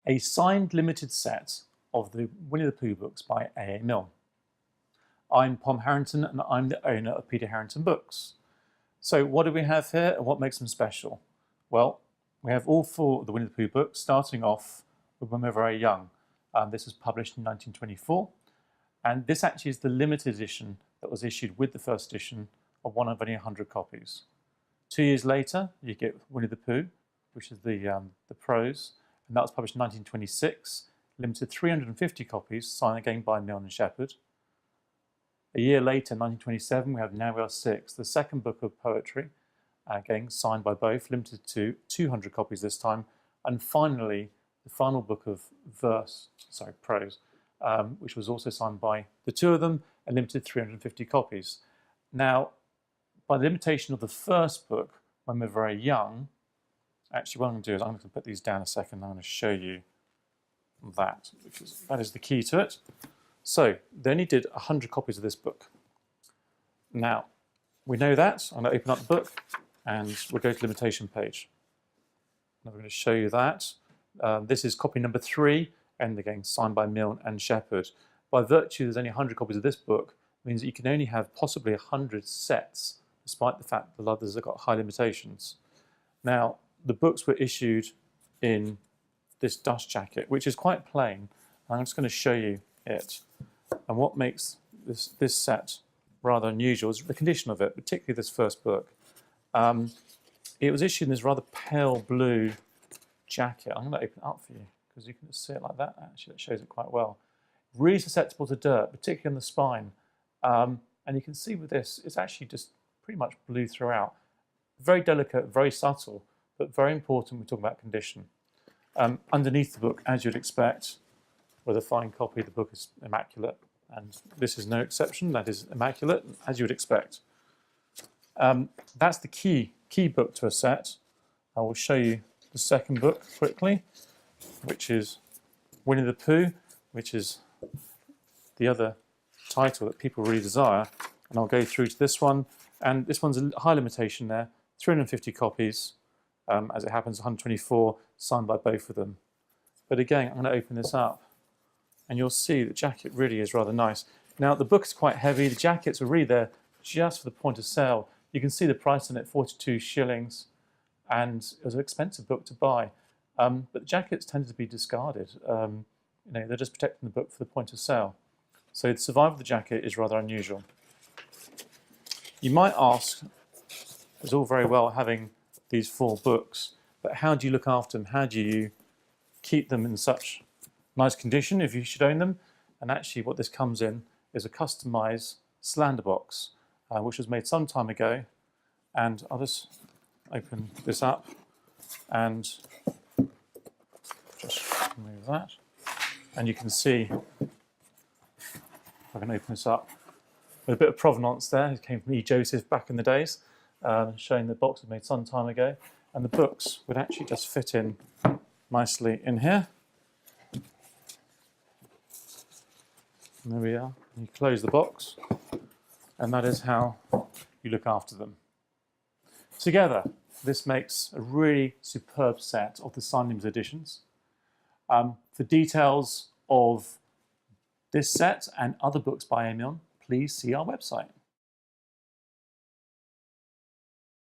a signed limited set of the Winnie-the-Pooh books by A.A. Milne. I'm Pom Harrington and I'm the owner of Peter Harrington Books. So what do we have here and what makes them special? Well, we have all four of the Winnie-the-Pooh books, starting off with when we're very young. This was published in 1924, and this actually is the limited edition that was issued with the first edition of one of only 100 copies. 2 years later, you get Winnie-the-Pooh, which is the prose, and that was published in 1926, limited 350 copies, signed again by MILNE and Shepard. A year later, 1927, we have Now We Are Six, the second book of poetry, again signed by both, limited to 200 copies this time, and finally, the final book of prose, which was also signed by the two of them, and limited 350 copies. Now, by the limitation of the first book, when we're very young, actually what I'm going to do is I'm going to put these down a second, I'm going to show you that, because that is the key to it. So, they only did 100 copies of this book. Now, we know that. I'm going to open up the book and we'll go to the limitation page. Now we're going to show you that. This is copy number 3, and again signed by MILNE and Shepard. By virtue there's only 100 copies of this book, means that you can only have possibly 100 sets, despite the fact that the others have got high limitations. Now, the books were issued in this dust jacket, which is quite plain. I'm just going to show you it. And what makes this set rather unusual is the condition of it, particularly this first book. It was issued in this rather pale blue jacket. I'm going to open it up for you because you can just see it like that. Actually, that shows it quite well. Really susceptible to dirt, particularly on the spine. And you can see with this, it's actually just pretty much blue throughout. Very delicate, very subtle, but very important when we talk about condition. Underneath the book, as you'd expect, with a fine copy, the book is immaculate, and this is no exception. That is immaculate, as you would expect. That's the key book to a set. I will show you the second book quickly, which is Winnie-the-Pooh, which is the other title that people really desire, and I'll go through to this one. And this one's a high limitation there, 350 copies, as it happens, 124, signed by both of them. But again, I'm going to open this up, and you'll see the jacket really is rather nice. Now, the book is quite heavy. The jackets are really there just for the point of sale. You can see the price on it, 42 shillings, and it was an expensive book to buy. But the jackets tended to be discarded. They're just protecting the book for the point of sale. So the survival of the jacket is rather unusual. You might ask, it's all very well having these 4 books, but how do you look after them? How do you keep them in such nice condition if you should own them? And actually what this comes in is a customized solander box, which was made some time ago. And I'll just open this up and just remove that. And you can see, if I can open this up, with a bit of provenance there. It came from E. Joseph back in the days, showing the box was made some time ago. And the books would actually just fit in nicely in here. And there we are. You close the box, and that is how you look after them. Together, this makes a really superb set of the signed limited editions. For details of this set and other books by A.A. Milne, please see our website.